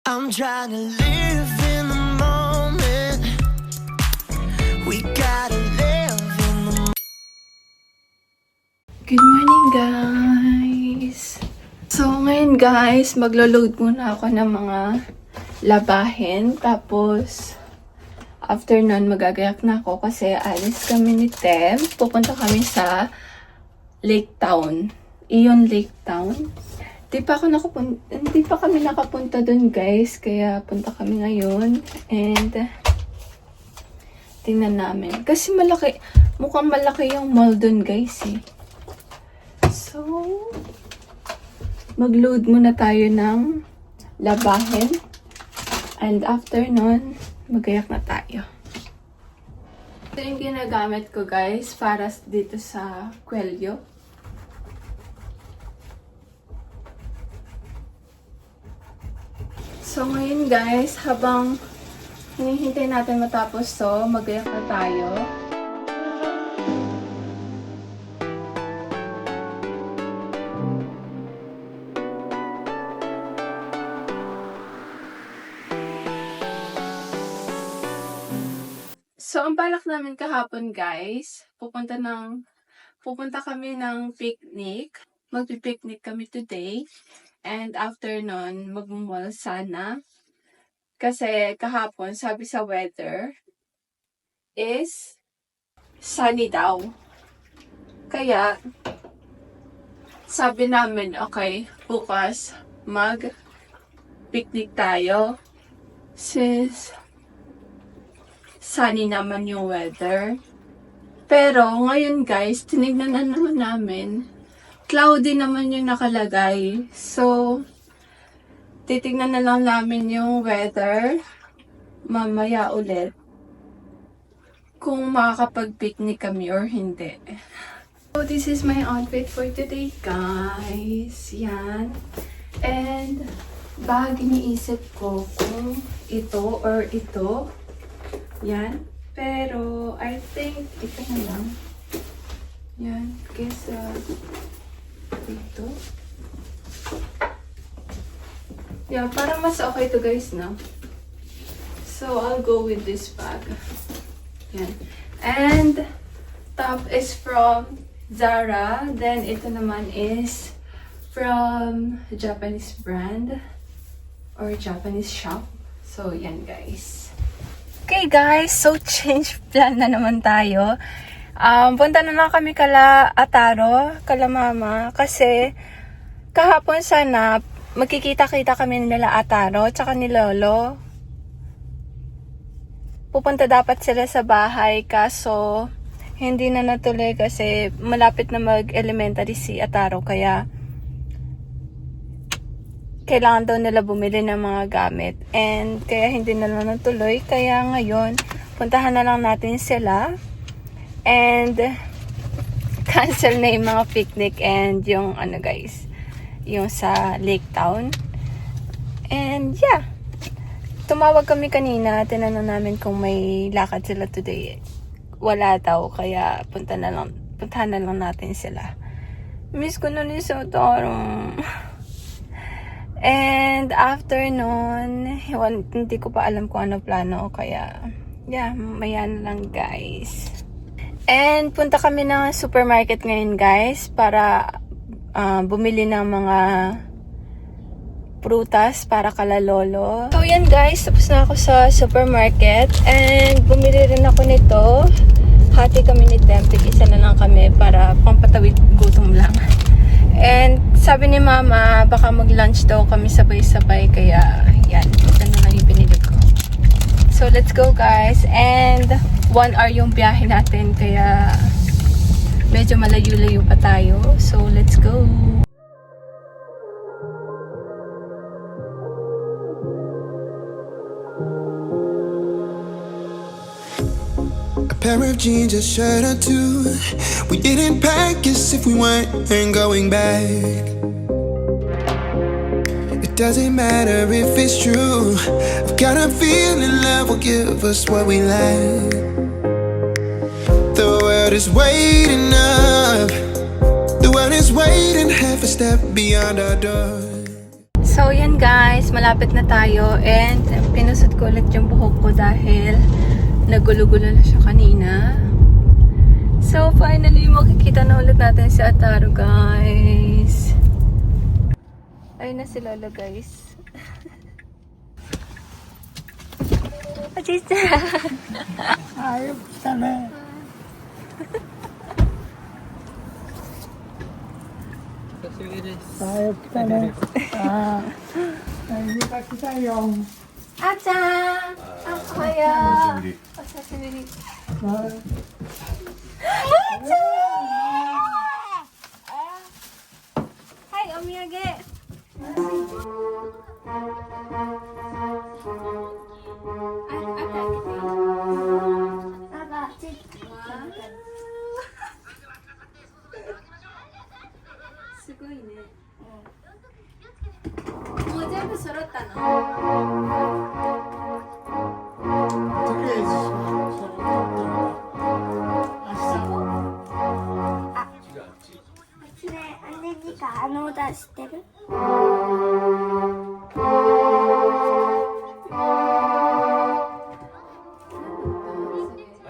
I'm trying to live in the moment. We gotta live in the Good morning, guys! So, ngayon guys, maglo-load muna ako ng mga labahin. Tapos, after nun, magagayak na ako kasi alis kami ni Tem. Pupunta kami sa Lake Town. Iyon Lake Town. Hindi pa kami nakapunta dun, guys. Kaya punta kami ngayon. And, tingnan namin. Kasi mukhang malaki yung mall dun, guys, eh. So, mag-load muna tayo ng labahin. And after nun, magayak na tayo. Ito yung ginagamit ko, guys, para dito sa Cuello. So, ngayon, guys, habang hinihintay natin matapos to, magayak na tayo. So, ang balak namin kahapon, guys, pupunta kami ng picnic. Magpi-picnic kami today. And after nun, mag-mall sana. Kasi kahapon, sabi sa weather, is sunny daw. Kaya, sabi namin, okay, bukas, mag-picnic tayo. Since sunny naman yung weather. Pero, ngayon guys, tinignan na naman namin. Cloudy naman yung nakalagay. So, titignan na lang namin yung weather. Mamaya ulit. Kung makakapag-picnic kami or hindi. So, this is my outfit for today, guys. Yan. And, bag iniisip ko kung ito or ito. Yan. Pero, I think, ito na lang. Yan. Kesa, ito. Yeah, parang mas okay to guys, no? So, I'll go with this bag. Yan. And, top is from Zara. Then, ito naman is from Japanese brand or Japanese shop. So, yan guys. Okay guys, so change plan na naman tayo. Punta na lang kami kala Ataro, kala mama, kasi kahapon sana magkikita-kita kami nila Ataro tsaka ni Lolo. Pupunta dapat sila sa bahay kaso hindi na natuloy kasi malapit na mag-elementary si Ataro kaya kailangan daw nila bumili ng mga gamit. And kaya hindi na lang natuloy. Kaya ngayon, puntahan na lang natin sila. And cancel na yung mga picnic and yung ano guys, yung sa Lake Town. And yeah, tumawag kami kanina. Tinanong namin kung may lakad sila today. Wala daw. Kaya puntahan na lang natin sila. Miss ko na ni Sotoro. And after nun, hindi ko pa alam kung ano plano. Kaya, yeah, maya na lang guys. And punta kami ng supermarket ngayon guys. Para bumili ng mga prutas para kala Lolo. So yan guys, tapos na ako sa supermarket. And bumili rin ako nito. Hati kami ni Tempik. Isa na lang kami para pampatawid gutom lang. And sabi ni Mama, baka mag-lunch daw kami sabay-sabay. Kaya, yan. Ito na lang yung pinili ko. So, let's go guys. And 1 hour yung biyahe natin. Kaya, medyo malayo-layo pa tayo. So, let's go. pair of jeans, a shirt or two. We didn't pack as if we weren't going back. It doesn't matter if it's true. I've got a feeling love will give us what we lack. The world is waiting up. The world is waiting half a step beyond our door. So, yan guys, malapit na tayo and pinusod ko ulit yung buhok ko dahil nagulo-gulo na siya kanina. So, finally, makikita na ulit natin si Ataru guys. Ayun na si Lolo guys. Ajita! Ayop ka na. Ayop ka na. Hindi pa kita yung... Achan! Ako kaya! Osasibiri. Hi, omiyage!すごいね。もう全部揃ったの？とりあえずそれ取ったら明日ねえ、姉にかあの歌知ってる？あ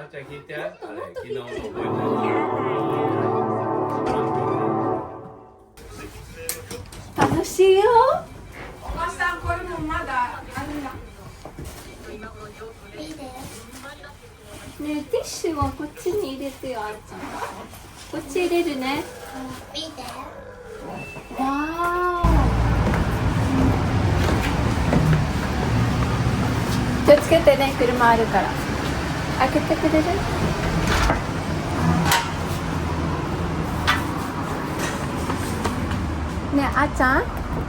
んちゃん聞いて、あれ昨日の覚え楽しいよ。いいです。ねえ、ティッシュをこっちに入れてよ、あーちゃん。こっち入れるね。見て。わー。気をつけてね、車あるから。開けてくれる？ねえ、あーちゃん、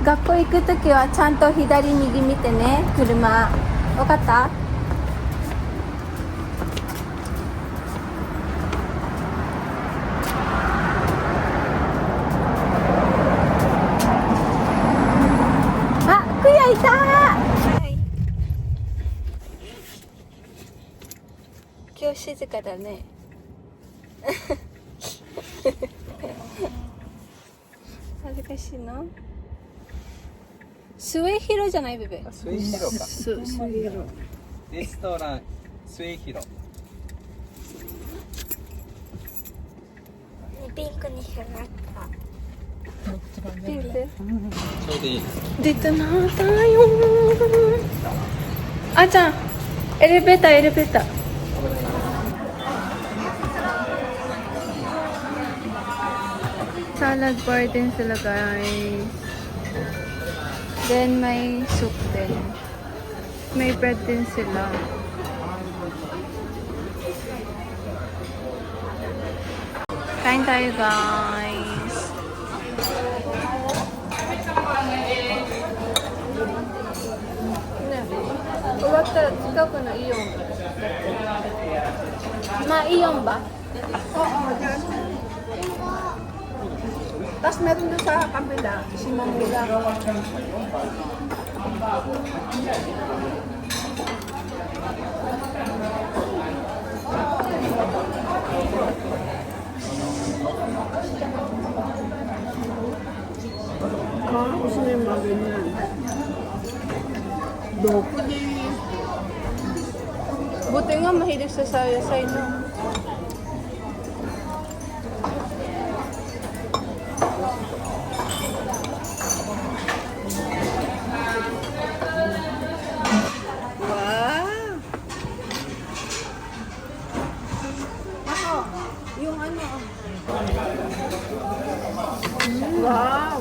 学校行くときはちゃんと左右見てね、車。わかった？あ、クヤいたー。今日静かだね。恥ずかしいの？スエヒロじゃないベベ。スエヒロか。スエヒロ。レストランスエヒロ。ピンクにしかなった。ピンク。ちょうどいいです。出たなーだよー。あーちゃん、エレベーターエレベーター。Salad bar din sila guys. Then may soup din. May bread din sila. Kain tayo guys. Ne, 終わったら近くのイオン。Ma iyon ba? Tapos meron doon sa kabila, si Manila. Gusto niya yung mga ganyan. Dokodi. Buti nga mahilig sa sayasay no. Wow! Ako, yung ano. Wow!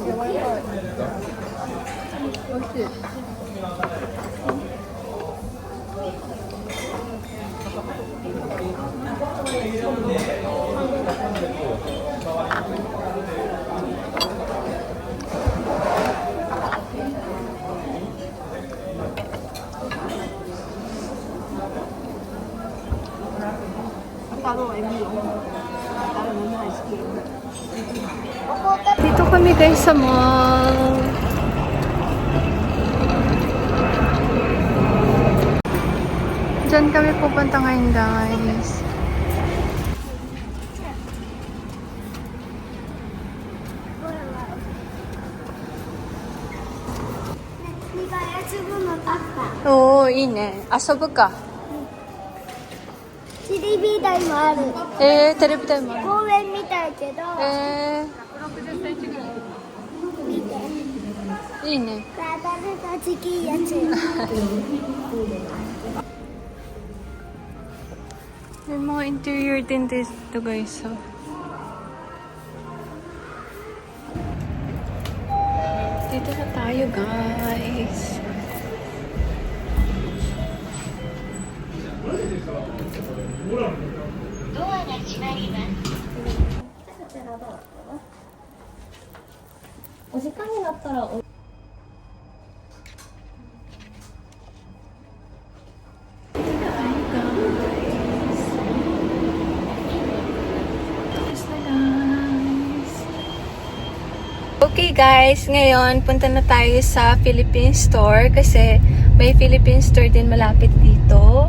Okay. Dito kami guys sa mall. Diyan kami pupunta ngayon guys. おー、いいね。遊ぶか。テレビ台もある。テレビ台もある。公園みたいけど、見て。いいね。体がちきいやつ。May mga interior din dito guys. So. Dito na tayo guys. Okay guys, ngayon punta na tayo sa Philippine store kasi may Philippine store din malapit dito.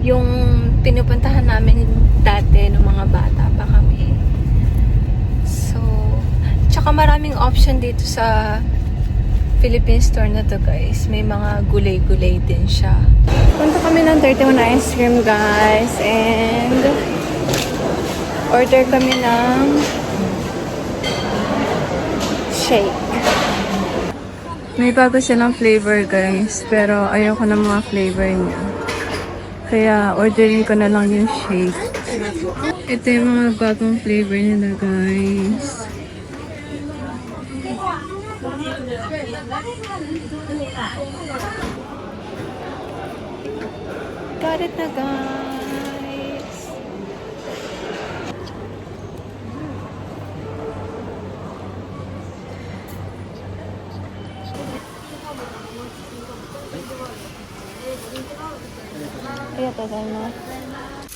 Yung pinupuntahan namin dati nung mga bata pa kami. So, tsaka maraming option dito sa Philippine store na to guys. May mga gulay-gulay din siya. Punta kami ng 31 ice cream guys and order kami ng shake. May bago silang flavor guys, pero ayoko ng mga flavor niya. Kaya orderin ko na lang yung shake. Ito yung mga bagong flavor nila guys. Got it na guys.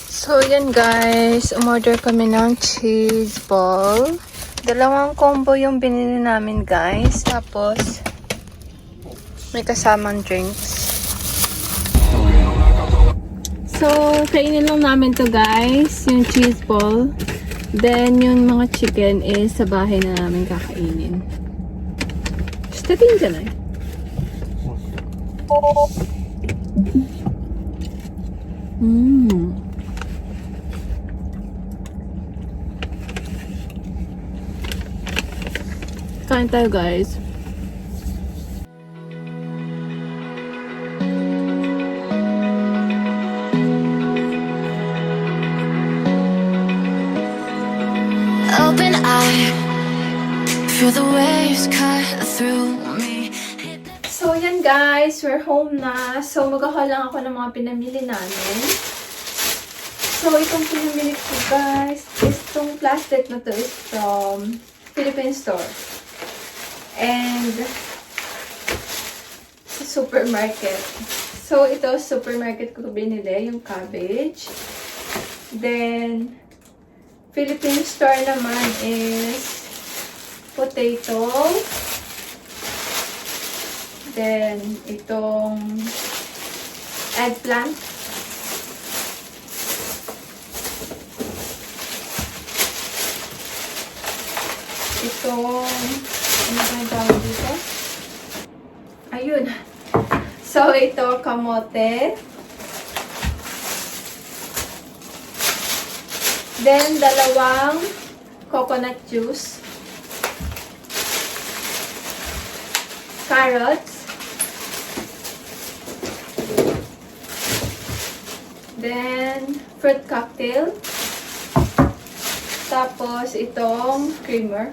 So, yan guys. Umorder kami ng cheese ball. Dalawang combo yung binili namin guys. Tapos, may kasamang drinks. So, kainin lang namin to guys. Yung cheese ball. Then, yung mga chicken is sa bahay na namin kakainin. Statin dyan eh. Kain tayo guys. Open eye, feel the waves cut through me. So, yan guys. We're home na. So, mag-haul lang ako ng mga pinamili namin. So, itong pinamili ko guys, itong plastic na to is from Philippine store. And sa supermarket. So, ito supermarket ko binili, yung cabbage. Then, Philippine store naman is potato. Then, itong eggplant. Itong, ano ba yung tawag dito? Ayun. So, ito, kamote. Then, dalawang coconut juice. Carrots. Then, fruit cocktail. Tapos, itong creamer.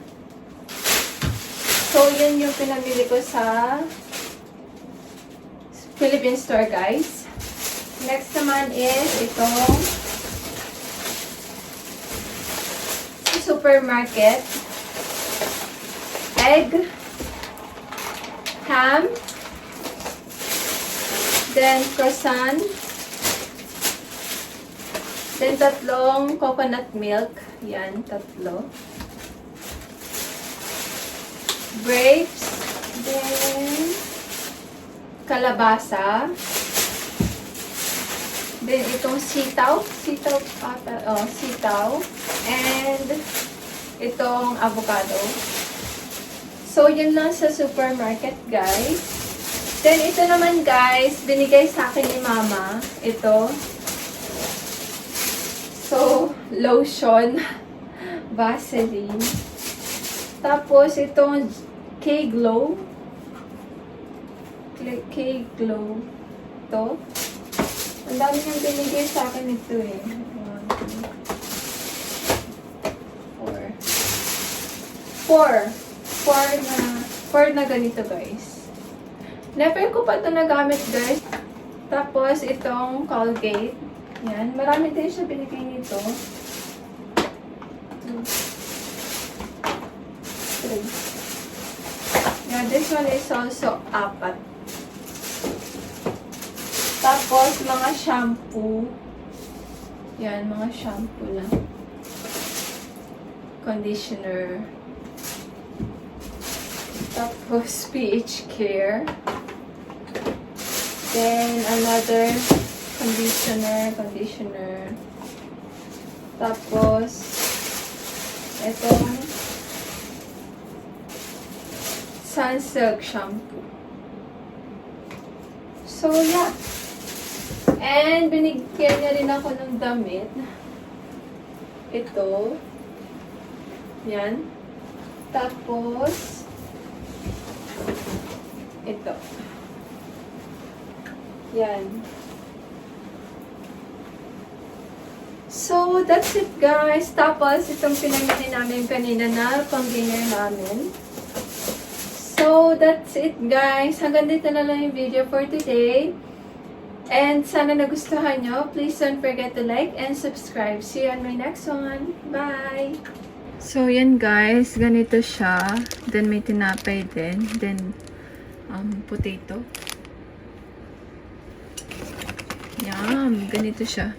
So, yun yung pinamili ko sa Philippine store, guys. Next naman is itong supermarket. Egg. Ham. Then, croissant. Then, tatlong coconut milk. Yan, tatlo. Grapes. Then, kalabasa. Then, itong sitaw. Sitaw. And, itong avocado. So, yun lang sa supermarket, guys. Then, ito naman guys, binigay sa akin ni Mama. Ito. So, lotion. Vaseline. Tapos, itong K-Glow. K-Glow. Ito. Ang dami niyang binigay sa akin ito eh. 4 na ganito guys. Never ko pa ito nagamit guys. Tapos itong Colgate. Yan. Marami din siya binigay nito. 2, 3. Yeah, this one is also 4. Tapos mga shampoo. Yan, mga shampoo na. Conditioner. Tapos, pH Care. Then, another conditioner. Tapos, itong Sunsilk shampoo. So, yeah. And, binigyan niya rin ako ng damit. Ito. Yan. Tapos, ito. Yan. So, that's it guys. Tapos, itong pinamili namin kanina na pang-dinner namin. So, that's it guys. Hanggang dito na lang yung video for today. And sana nagustuhan nyo. Please don't forget to like and subscribe. See you on my next one. Bye! So, yan guys. Ganito siya. Then, may tinapay din. Then, potato. Yum! Ganito siya.